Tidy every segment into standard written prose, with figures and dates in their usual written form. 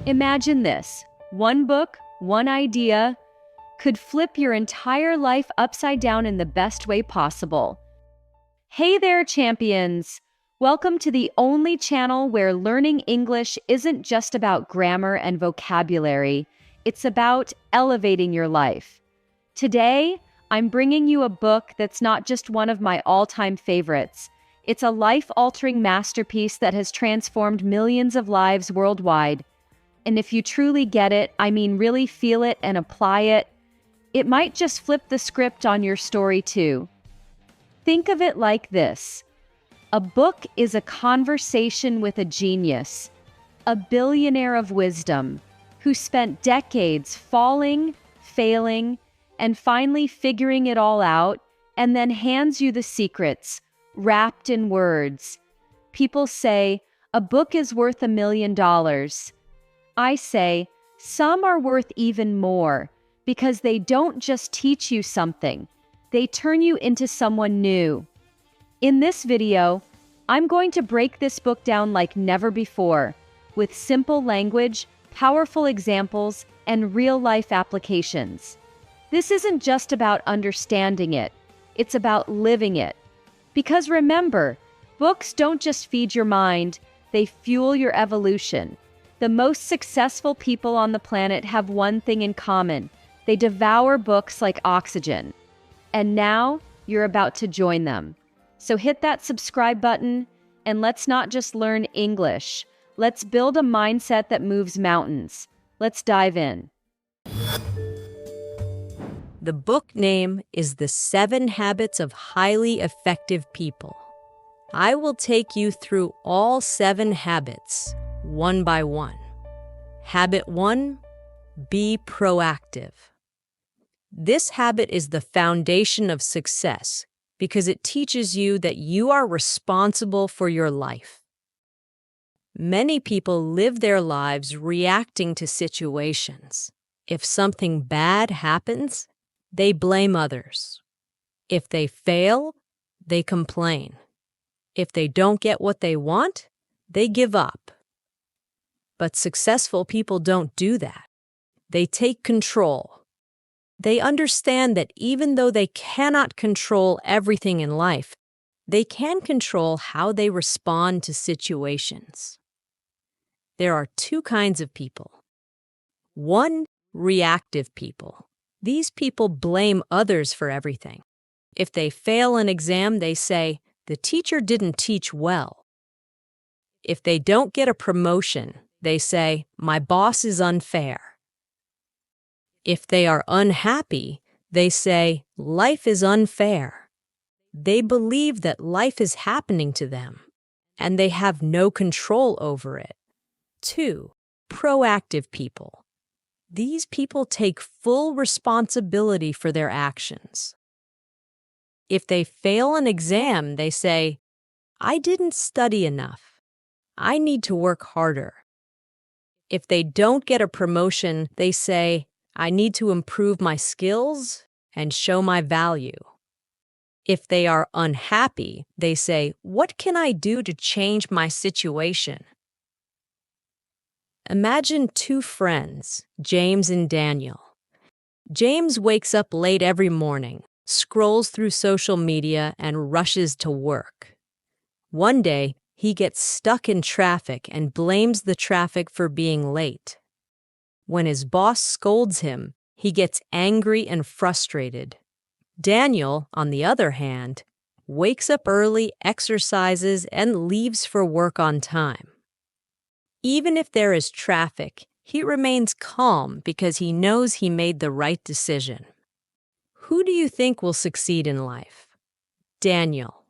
Imagine this. One book, one idea, could flip your entire life upside down in the best way possible. Hey there, champions! Welcome to the only channel where learning English isn't just about grammar and vocabulary, it's about elevating your life. Today, I'm bringing you a book that's not just one of my all-time favorites. It's a life-altering masterpiece that has transformed millions of lives worldwide. And if you truly get it, I mean really feel it and apply it, it might just flip the script on your story too. Think of it like this. A book is a conversation with a genius, a billionaire of wisdom, who spent decades falling, failing, and finally figuring it all out, and then hands you the secrets, wrapped in words. People say, a book is worth $1 million. I say, some are worth even more, because they don't just teach you something, they turn you into someone new. In this video, I'm going to break this book down like never before, with simple language, powerful examples, and real-life applications. This isn't just about understanding it, it's about living it. Because remember, books don't just feed your mind, they fuel your evolution. The most successful people on the planet have one thing in common. They devour books like oxygen. And now, you're about to join them. So hit that subscribe button, and let's not just learn English. Let's build a mindset that moves mountains. Let's dive in. The book name is The 7 Habits of Highly Effective People. I will take you through all 7 habits, one by one. Habit 1, be proactive. This habit is the foundation of success because it teaches you that you are responsible for your life. Many people live their lives reacting to situations. If something bad happens, they blame others. If they fail, they complain. If they don't get what they want, they give up. But successful people don't do that. They take control. They understand that even though they cannot control everything in life, they can control how they respond to situations. There are 2 kinds of people. 1, reactive people. These people blame others for everything. If they fail an exam, they say, the teacher didn't teach well. If they don't get a promotion, they say, my boss is unfair. If they are unhappy, they say, life is unfair. They believe that life is happening to them, and they have no control over it. 2, proactive people. These people take full responsibility for their actions. If they fail an exam, they say, I didn't study enough. I need to work harder. If they don't get a promotion, they say, I need to improve my skills and show my value. If they are unhappy, they say, what can I do to change my situation? Imagine 2 friends, James and Daniel. James wakes up late every morning, scrolls through social media, and rushes to work. One day, he gets stuck in traffic and blames the traffic for being late. When his boss scolds him, he gets angry and frustrated. Daniel, on the other hand, wakes up early, exercises, and leaves for work on time. Even if there is traffic, he remains calm because he knows he made the right decision. Who do you think will succeed in life? Daniel,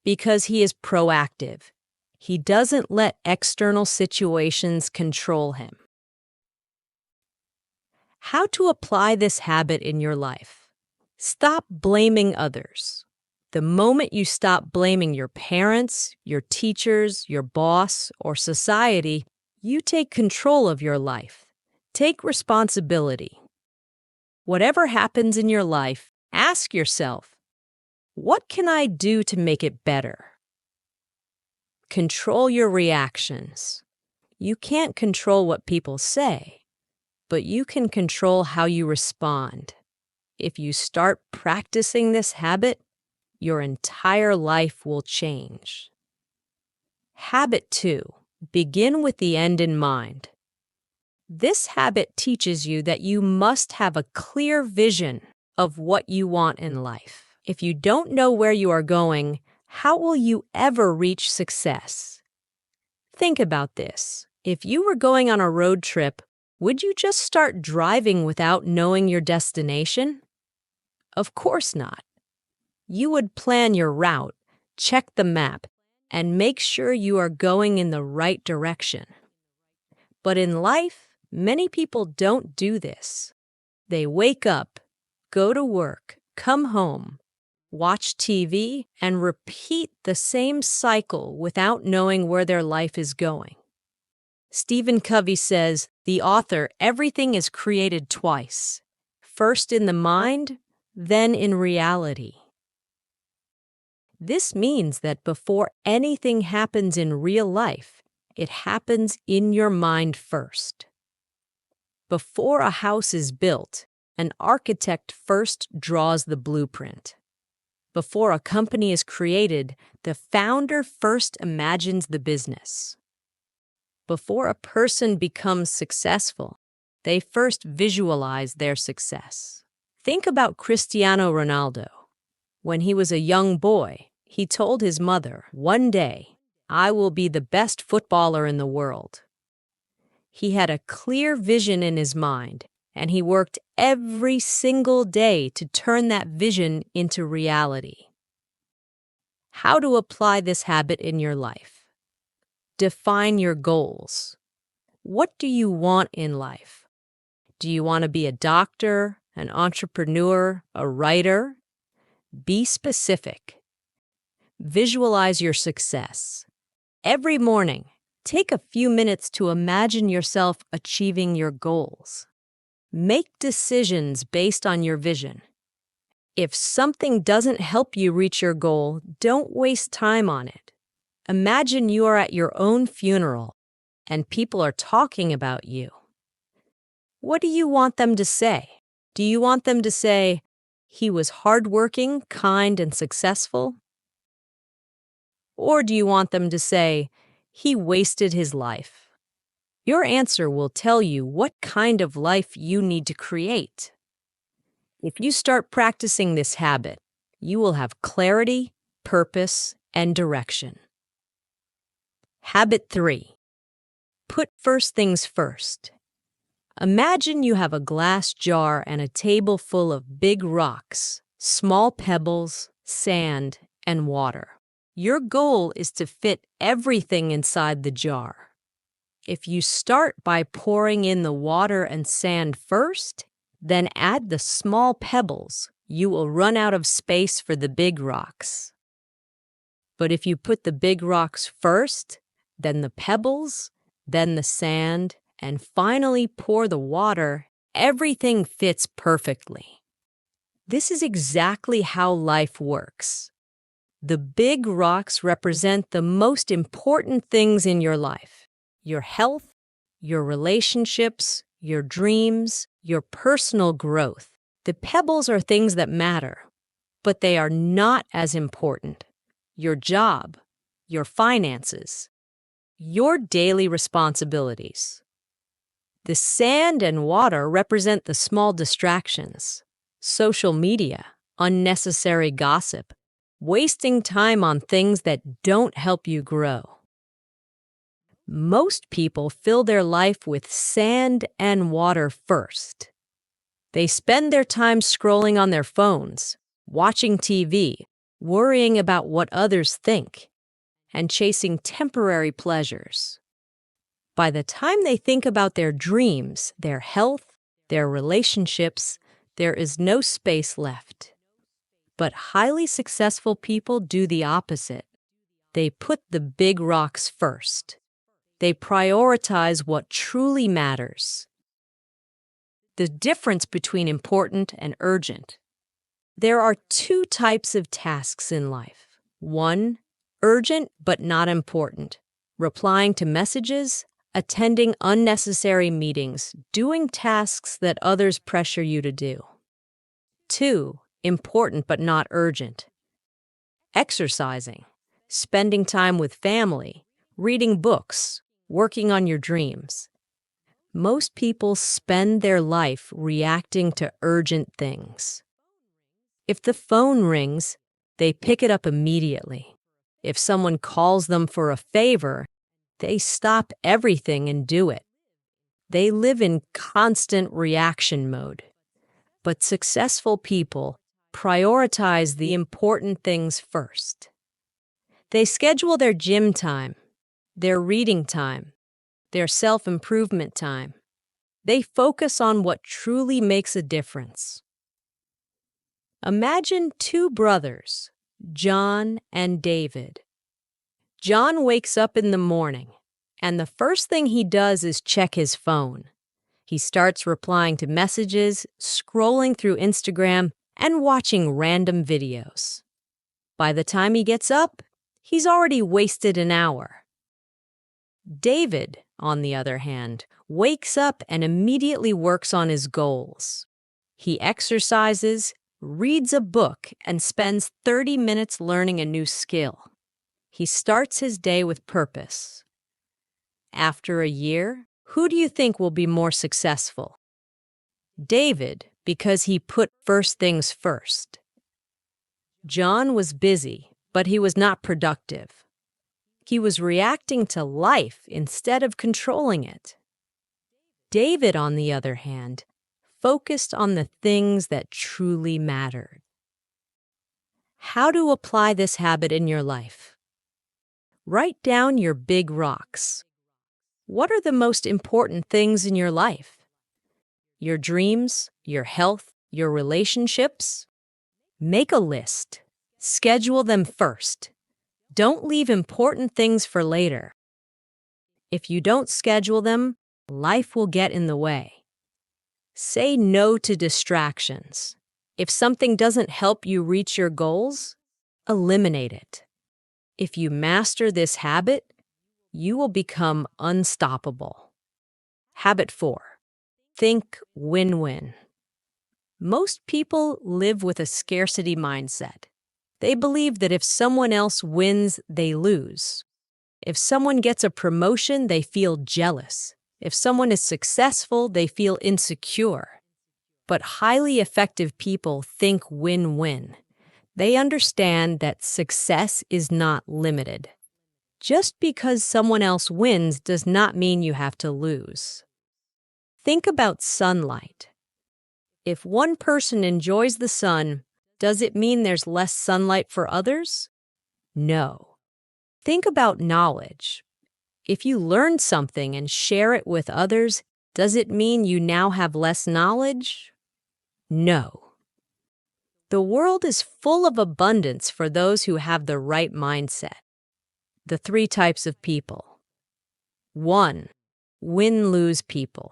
because he is proactive. He doesn't let external situations control him. How to apply this habit in your life? Stop blaming others. The moment you stop blaming your parents, your teachers, your boss, or society, you take control of your life. Take responsibility. Whatever happens in your life, ask yourself, what can I do to make it better? Control your reactions. You can't control what people say, but you can control how you respond. If you start practicing this habit, your entire life will change. Habit 2. Begin with the end in mind. This habit teaches you that you must have a clear vision of what you want in life. If you don't know where you are going, how will you ever reach success? Think about this. If you were going on a road trip, would you just start driving without knowing your destination? Of course not. You would plan your route, check the map, and make sure you are going in the right direction. But in life, many people don't do this. They wake up, go to work, come home, watch TV, and repeat the same cycle without knowing where their life is going. Stephen Covey says, the author, everything is created twice, first in the mind, then in reality. This means that before anything happens in real life, it happens in your mind first. Before a house is built, an architect first draws the blueprint. Before a company is created, the founder first imagines the business. Before a person becomes successful, they first visualize their success. Think about Cristiano Ronaldo. When he was a young boy, he told his mother, "One day, I will be the best footballer in the world." He had a clear vision in his mind, and he worked every single day to turn that vision into reality. How to apply this habit in your life? Define your goals. What do you want in life? Do you want to be a doctor, an entrepreneur, a writer? Be specific. Visualize your success. Every morning, take a few minutes to imagine yourself achieving your goals. Make decisions based on your vision. If something doesn't help you reach your goal, don't waste time on it. Imagine you are at your own funeral and people are talking about you. What do you want them to say? Do you want them to say, "He was hardworking, kind, and successful"? Or do you want them to say, "He wasted his life"? Your answer will tell you what kind of life you need to create. If you start practicing this habit, you will have clarity, purpose, and direction. Habit 3. Put first things first. Imagine you have a glass jar and a table full of big rocks, small pebbles, sand, and water. Your goal is to fit everything inside the jar. If you start by pouring in the water and sand first, then add the small pebbles, you will run out of space for the big rocks. But if you put the big rocks first, then the pebbles, then the sand, and finally pour the water, everything fits perfectly. This is exactly how life works. The big rocks represent the most important things in your life: your health, your relationships, your dreams, your personal growth. The pebbles are things that matter, but they are not as important. Your job, your finances, your daily responsibilities. The sand and water represent the small distractions: social media, unnecessary gossip, wasting time on things that don't help you grow. Most people fill their life with sand and water first. They spend their time scrolling on their phones, watching TV, worrying about what others think, and chasing temporary pleasures. By the time they think about their dreams, their health, their relationships, there is no space left. But highly successful people do the opposite. They put the big rocks first. They prioritize what truly matters. The difference between important and urgent. There are two types of tasks in life. 1, urgent but not important, replying to messages, attending unnecessary meetings, doing tasks that others pressure you to do. 2. Important but not urgent. Exercising, spending time with family, reading books, working on your dreams. Most people spend their life reacting to urgent things. If the phone rings, they pick it up immediately. If someone calls them for a favor, they stop everything and do it. They live in constant reaction mode. But successful people prioritize the important things first. They schedule their gym time, their reading time, their self-improvement time. They focus on what truly makes a difference. Imagine two brothers, John and David. John wakes up in the morning, and the first thing he does is check his phone. He starts replying to messages, scrolling through Instagram, and watching random videos. By the time he gets up, he's already wasted an hour. David, on the other hand, wakes up and immediately works on his goals. He exercises, reads a book, and spends 30 minutes learning a new skill. He starts his day with purpose. After a year, who do you think will be more successful? David, because he put first things first. John was busy, but he was not productive. He was reacting to life instead of controlling it. David, on the other hand, focused on the things that truly mattered. How to apply this habit in your life? Write down your big rocks. What are the most important things in your life? Your dreams, your health, your relationships? Make a list. Schedule them first. Don't leave important things for later. If you don't schedule them, life will get in the way. Say no to distractions. If something doesn't help you reach your goals, eliminate it. If you master this habit, you will become unstoppable. Habit 4. Think win-win. Most people live with a scarcity mindset. They believe that if someone else wins, they lose. If someone gets a promotion, they feel jealous. If someone is successful, they feel insecure. But highly effective people think win-win. They understand that success is not limited. Just because someone else wins does not mean you have to lose. Think about sunlight. If one person enjoys the sun, does it mean there's less sunlight for others? No. Think about knowledge. If you learn something and share it with others, does it mean you now have less knowledge? No. The world is full of abundance for those who have the right mindset. The 3 types of people. 1. Win-lose people.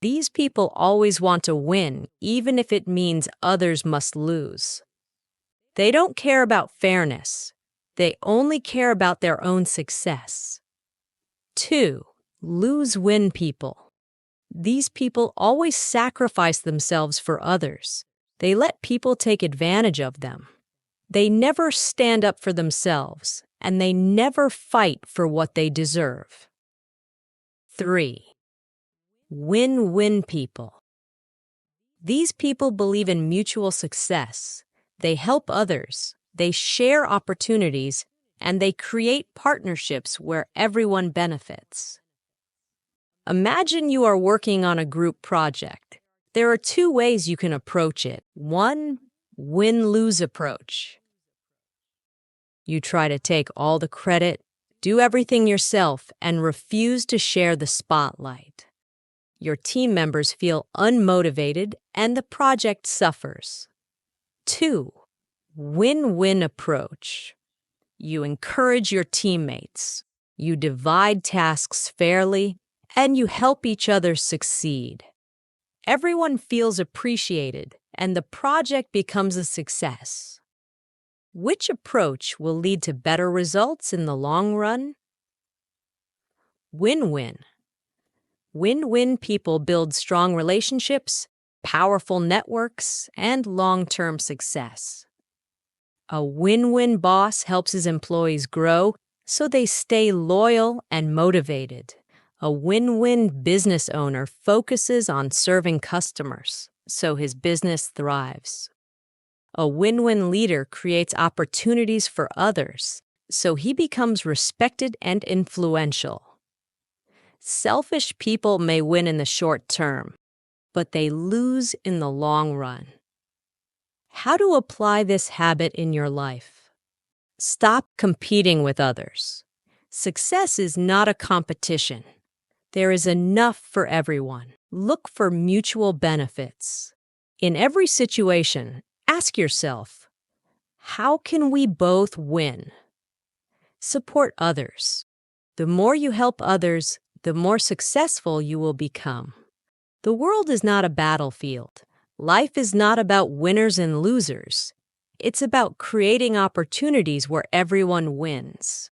These people always want to win, even if it means others must lose. They don't care about fairness. They only care about their own success. 2. Lose-win people. These people always sacrifice themselves for others. They let people take advantage of them. They never stand up for themselves, and they never fight for what they deserve. 3. Win-win people. These people believe in mutual success. They help others, they share opportunities, and they create partnerships where everyone benefits. Imagine you are working on a group project. There are 2 ways you can approach it. 1, win-lose approach. You try to take all the credit, do everything yourself, and refuse to share the spotlight. Your team members feel unmotivated, and the project suffers. 2, win-win approach. You encourage your teammates, you divide tasks fairly, and you help each other succeed. Everyone feels appreciated, and the project becomes a success. Which approach will lead to better results in the long run? Win-win. Win-win people build strong relationships, powerful networks, and long-term success. A win-win boss helps his employees grow so they stay loyal and motivated. A win-win business owner focuses on serving customers so his business thrives. A win-win leader creates opportunities for others so he becomes respected and influential. Selfish people may win in the short term, but they lose in the long run. How to apply this habit in your life? Stop competing with others. Success is not a competition. There is enough for everyone. Look for mutual benefits. In every situation, ask yourself, how can we both win? Support others. The more you help others, the more successful you will become. The world is not a battlefield. Life is not about winners and losers. It's about creating opportunities where everyone wins.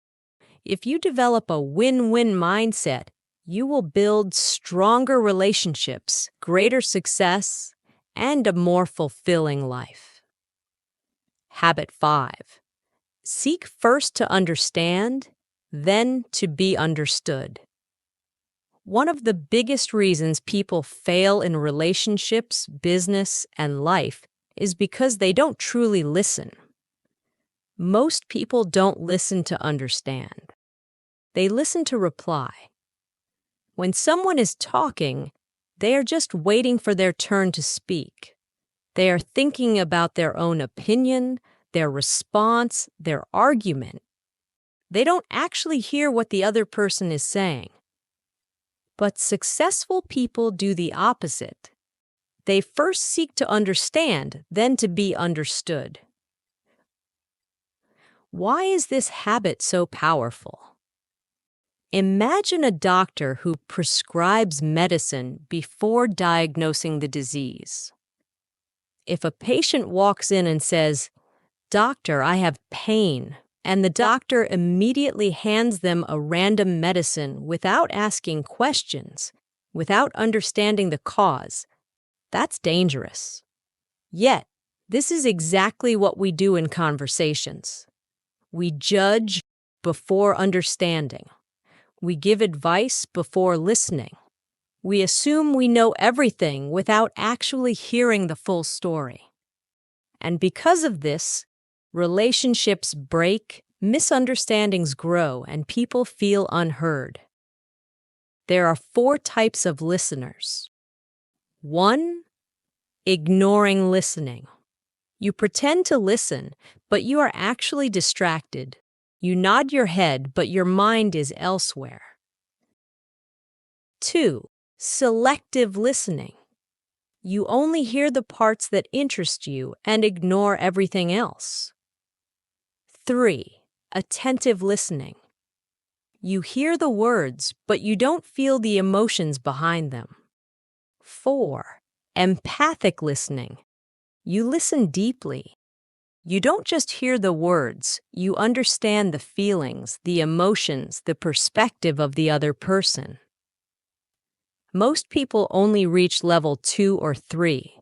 If you develop a win-win mindset, you will build stronger relationships, greater success, and a more fulfilling life. Habit 5. Seek first to understand, then to be understood. One of the biggest reasons people fail in relationships, business, and life is because they don't truly listen. Most people don't listen to understand. They listen to reply. When someone is talking, they are just waiting for their turn to speak. They are thinking about their own opinion, their response, their argument. They don't actually hear what the other person is saying. But successful people do the opposite. They first seek to understand, then to be understood. Why is this habit so powerful? Imagine a doctor who prescribes medicine before diagnosing the disease. If a patient walks in and says, "Doctor, I have pain," and the doctor immediately hands them a random medicine without asking questions, without understanding the cause, that's dangerous. Yet, this is exactly what we do in conversations. We judge before understanding. We give advice before listening. We assume we know everything without actually hearing the full story. And because of this, relationships break, misunderstandings grow, and people feel unheard. There are 4 types of listeners. 1. Ignoring listening. You pretend to listen, but you are actually distracted. You nod your head, but your mind is elsewhere. 2. Selective listening. You only hear the parts that interest you and ignore everything else. 3. Attentive listening. You hear the words, but you don't feel the emotions behind them. 4. Empathic listening. You listen deeply. You don't just hear the words, you understand the feelings, the emotions, the perspective of the other person. Most people only reach level 2 or 3.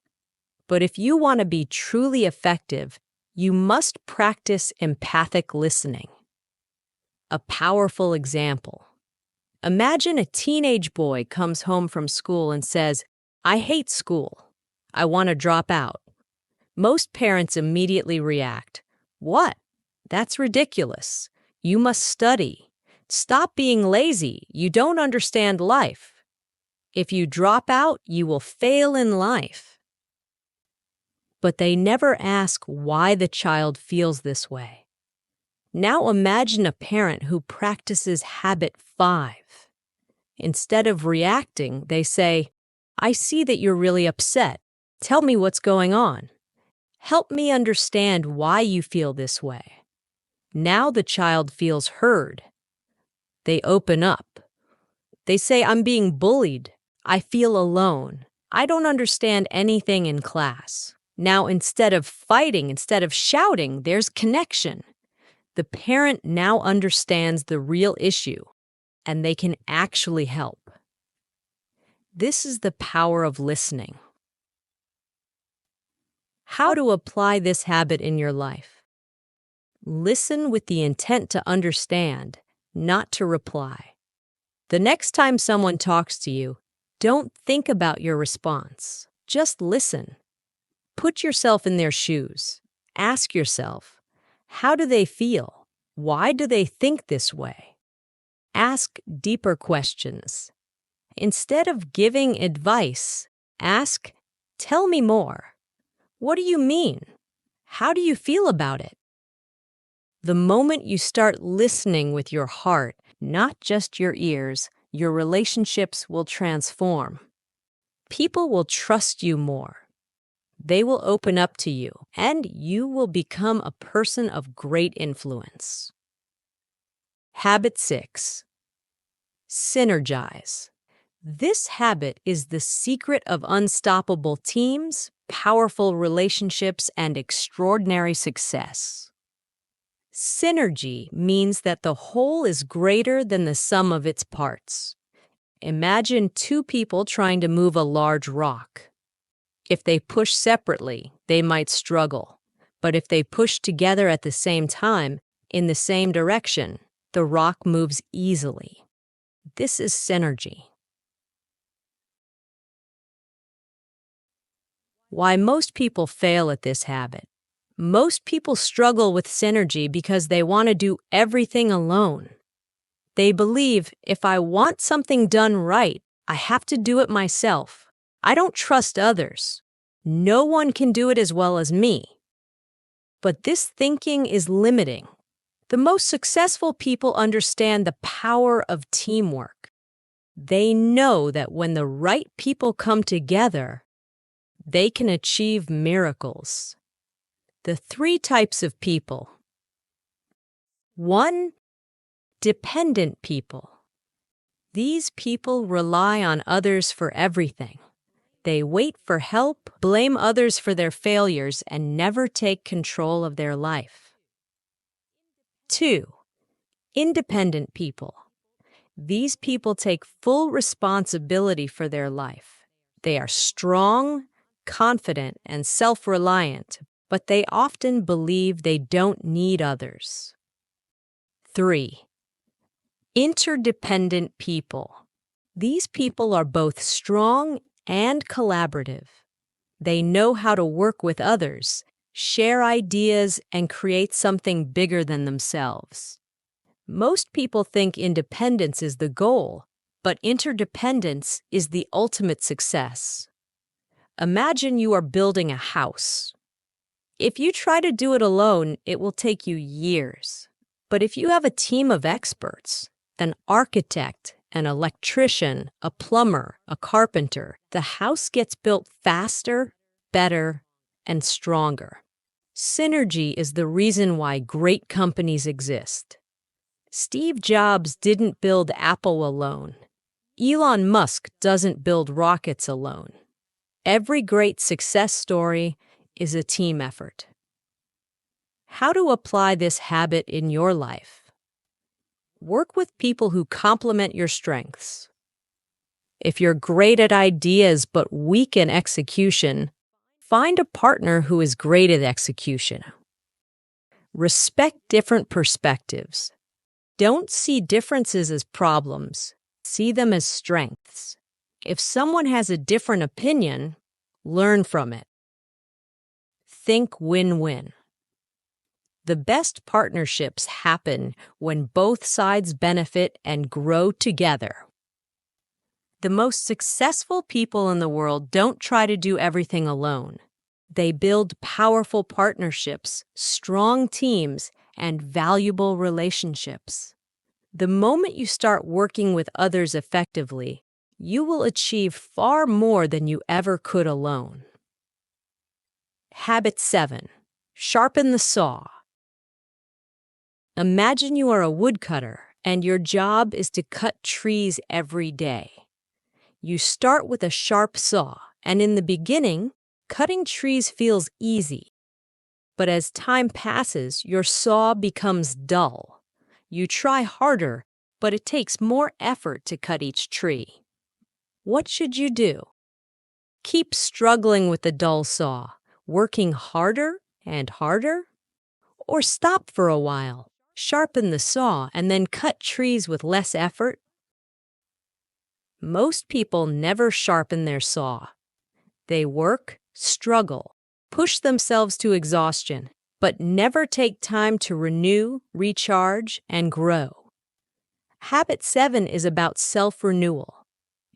But if you want to be truly effective, you must practice empathic listening. A powerful example. Imagine a teenage boy comes home from school and says, "I hate school. I want to drop out." Most parents immediately react, "What? That's ridiculous. You must study. Stop being lazy. You don't understand life. If you drop out, you will fail in life." But they never ask why the child feels this way. Now imagine a parent who practices habit 5. Instead of reacting, they say, "I see that you're really upset. Tell me what's going on. Help me understand why you feel this way." Now the child feels heard. They open up. They say, "I'm being bullied. I feel alone. I don't understand anything in class." Now, instead of fighting, instead of shouting, there's connection. The parent now understands the real issue. and they can actually help. This is the power of listening. How to apply this habit in your life? Listen with the intent to understand, not to reply. The next time someone talks to you, don't think about your response. Just listen. Put yourself in their shoes. Ask yourself, how do they feel? Why do they think this way? Ask deeper questions. Instead of giving advice, ask, tell me more. What do you mean? How do you feel about it? The moment you start listening with your heart, not just your ears, your relationships will transform. People will trust you more. They will open up to you, and you will become a person of great influence. Habit 6. Synergize. This habit is the secret of unstoppable teams, powerful relationships, and extraordinary success. Synergy means that the whole is greater than the sum of its parts. Imagine two people trying to move a large rock. If they push separately, they might struggle. But if they push together at the same time, in the same direction, the rock moves easily. This is synergy. Why most people fail at this habit. Most people struggle with synergy because they want to do everything alone. They believe, if I want something done right, I have to do it myself. I don't trust others. No one can do it as well as me. But this thinking is limiting. The most successful people understand the power of teamwork. They know that when the right people come together, they can achieve miracles. The 3 types of people. 1. Dependent people. These people rely on others for everything. They wait for help, blame others for their failures, and never take control of their life. 2. Independent people. These people take full responsibility for their life. They are strong, confident, and self-reliant, but they often believe they don't need others. 3. Interdependent people. These people are both strong and collaborative. They know how to work with others, share ideas, and create something bigger than themselves. Most people think independence is the goal, but interdependence is the ultimate success. Imagine you are building a house. If you try to do it alone, it will take you years. But if you have a team of experts, an architect, an electrician, a plumber, a carpenter, the house gets built faster, better, and stronger. Synergy is the reason why great companies exist. Steve Jobs didn't build Apple alone. Elon Musk doesn't build rockets alone. Every great success story is a team effort. How to apply this habit in your life? Work with people who complement your strengths. If you're great at ideas but weak in execution, find a partner who is great at execution. Respect different perspectives. Don't see differences as problems. See them as strengths. If someone has a different opinion, learn from it. Think win-win. The best partnerships happen when both sides benefit and grow together. The most successful people in the world don't try to do everything alone. They build powerful partnerships, strong teams, and valuable relationships. The moment you start working with others effectively, you will achieve far more than you ever could alone. Habit 7. Sharpen the saw. Imagine you are a woodcutter and your job is to cut trees every day. You start with a sharp saw, and in the beginning, cutting trees feels easy. But as time passes, your saw becomes dull. You try harder, but it takes more effort to cut each tree. What should you do? Keep struggling with the dull saw, working harder and harder? Or stop for a while, sharpen the saw, and then cut trees with less effort? Most people never sharpen their saw. They work, struggle, push themselves to exhaustion, but never take time to renew, recharge, and grow. Habit 7 is about self-renewal.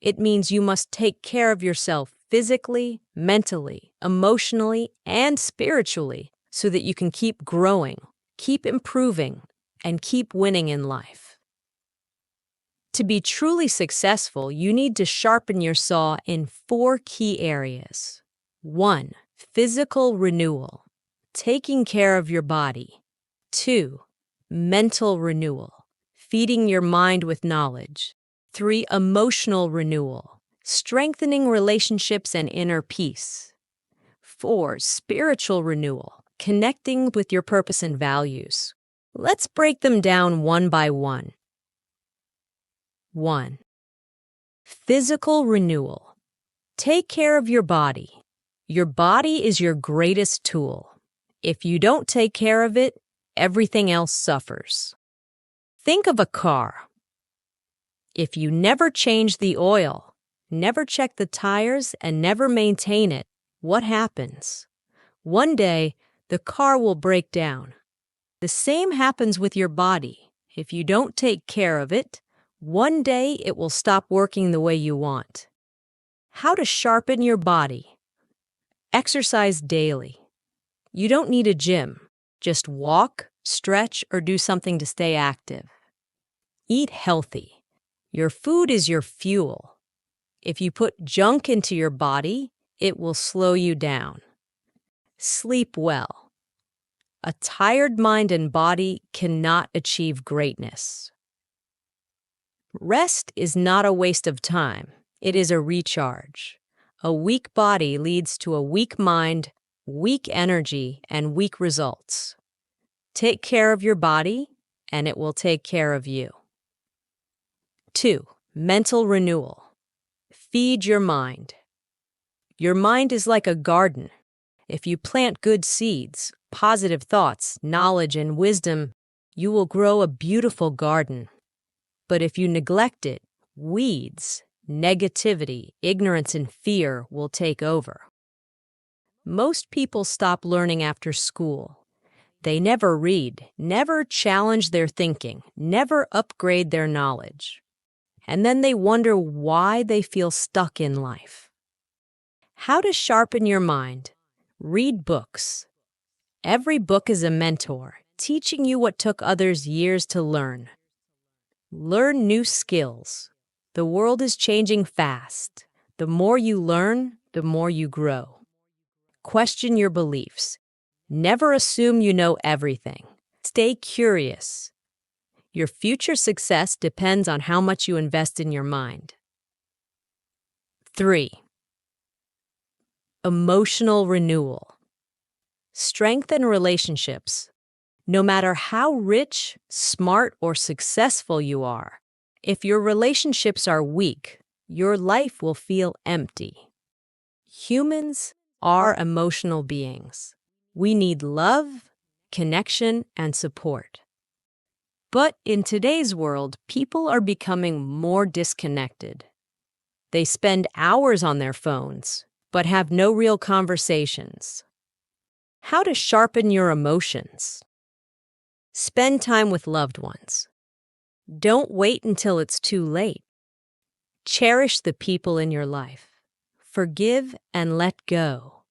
It means you must take care of yourself physically, mentally, emotionally, and spiritually so that you can keep growing, keep improving, and keep winning in life. To be truly successful, you need to sharpen your saw in 4 key areas. 1. Physical renewal, taking care of your body. 2. Mental renewal, feeding your mind with knowledge. 3. Emotional renewal, strengthening relationships and inner peace. 4. Spiritual renewal, connecting with your purpose and values. Let's break them down one by one. 1. Physical renewal. Take care of your body. Your body is your greatest tool. If you don't take care of it, everything else suffers. Think of a car. If you never change the oil, never check the tires, and never maintain it, what happens? One day, the car will break down. The same happens with your body. If you don't take care of it, one day it will stop working the way you want. How to sharpen your body. Exercise daily. You don't need a gym. Just walk, stretch, or do something to stay active. Eat healthy. Your food is your fuel. If you put junk into your body, it will slow you down. Sleep well. A tired mind and body cannot achieve greatness. Rest is not a waste of time. It is a recharge. A weak body leads to a weak mind, weak energy, and weak results. Take care of your body, and it will take care of you. 2. Mental renewal. Feed your mind. Your mind is like a garden. If you plant good seeds, positive thoughts, knowledge, and wisdom, you will grow a beautiful garden. But if you neglect it, weeds, negativity, ignorance, and fear will take over. Most people stop learning after school. They never read, never challenge their thinking, never upgrade their knowledge. And then they wonder why they feel stuck in life. How to sharpen your mind. Read books. Every book is a mentor, teaching you what took others years to learn. Learn new skills. The world is changing fast. The more you learn, the more you grow. Question your beliefs. Never assume you know everything. Stay curious. Your future success depends on how much you invest in your mind. 3. Emotional renewal. Strengthen relationships. No matter how rich, smart, or successful you are, if your relationships are weak, your life will feel empty. Humans are emotional beings. We need love, connection, and support. But in today's world, people are becoming more disconnected. They spend hours on their phones, but have no real conversations. How to sharpen your emotions. Spend time with loved ones. Don't wait until it's too late. Cherish the people in your life. Forgive and let go.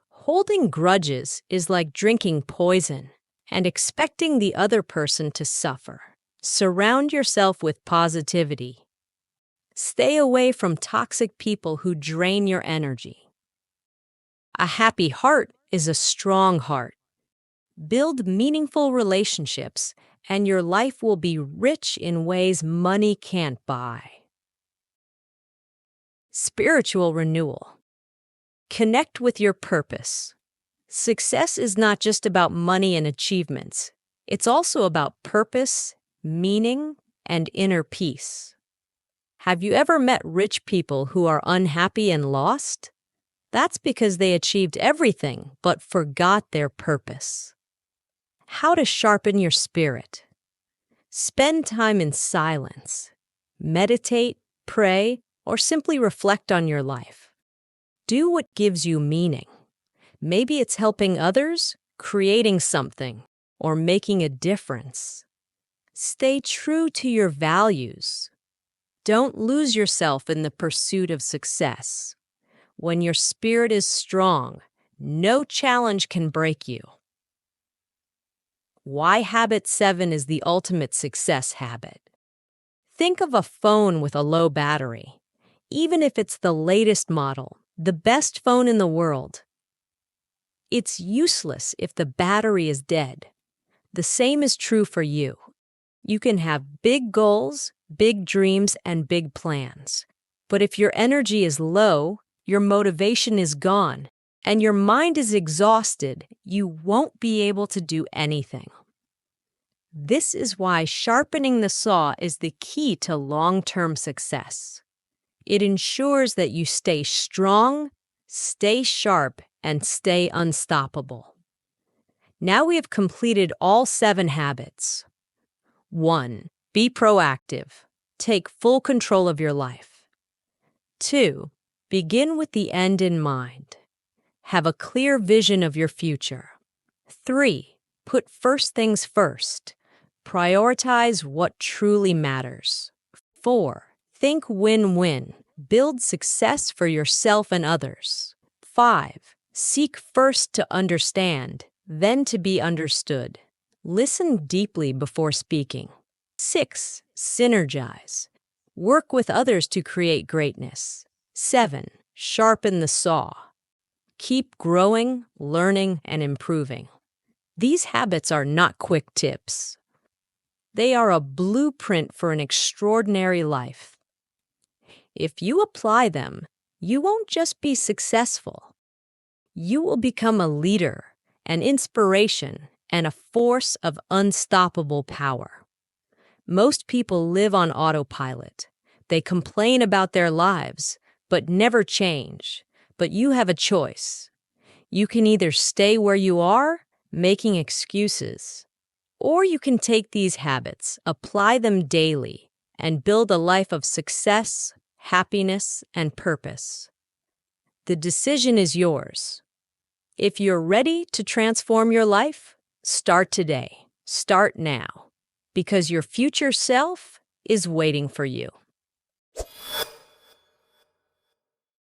Holding grudges is like drinking poison and expecting the other person to suffer. Surround yourself with positivity. Stay away from toxic people who drain your energy. A happy heart is a strong heart. Build meaningful relationships, and your life will be rich in ways money can't buy. Spiritual renewal. Connect with your purpose. Success is not just about money and achievements. It's also about purpose, meaning, and inner peace. Have you ever met rich people who are unhappy and lost? That's because they achieved everything but forgot their purpose. How to sharpen your spirit. Spend time in silence. Meditate, pray, or simply reflect on your life. Do what gives you meaning. Maybe it's helping others, creating something, or making a difference. Stay true to your values. Don't lose yourself in the pursuit of success. When your spirit is strong, no challenge can break you. Why habit 7 is the ultimate success habit. Think of a phone with a low battery. Even if it's the latest model, the best phone in the world, it's useless if the battery is dead. The same is true for you. You can have big goals, big dreams, and big plans. But if your energy is low, your motivation is gone, and your mind is exhausted, you won't be able to do anything. This is why sharpening the saw is the key to long-term success. It ensures that you stay strong, stay sharp, and stay unstoppable. Now we have completed all 7 habits. 1. Be proactive. Take full control of your life. 2. Begin with the end in mind. Have a clear vision of your future. 3. Put first things first. Prioritize what truly matters. 4. Think win-win. Build success for yourself and others. 5. Seek first to understand, then to be understood. Listen deeply before speaking. 6. Synergize. Work with others to create greatness. 7. Sharpen the saw. Keep growing, learning, and improving. These habits are not quick tips. They are a blueprint for an extraordinary life. If you apply them, you won't just be successful. You will become a leader, an inspiration, and a force of unstoppable power. Most people live on autopilot. They complain about their lives, but never change. But you have a choice. You can either stay where you are, making excuses, or you can take these habits, apply them daily, and build a life of success, happiness, and purpose. The decision is yours. If you're ready to transform your life, start today. Start now, because your future self is waiting for you.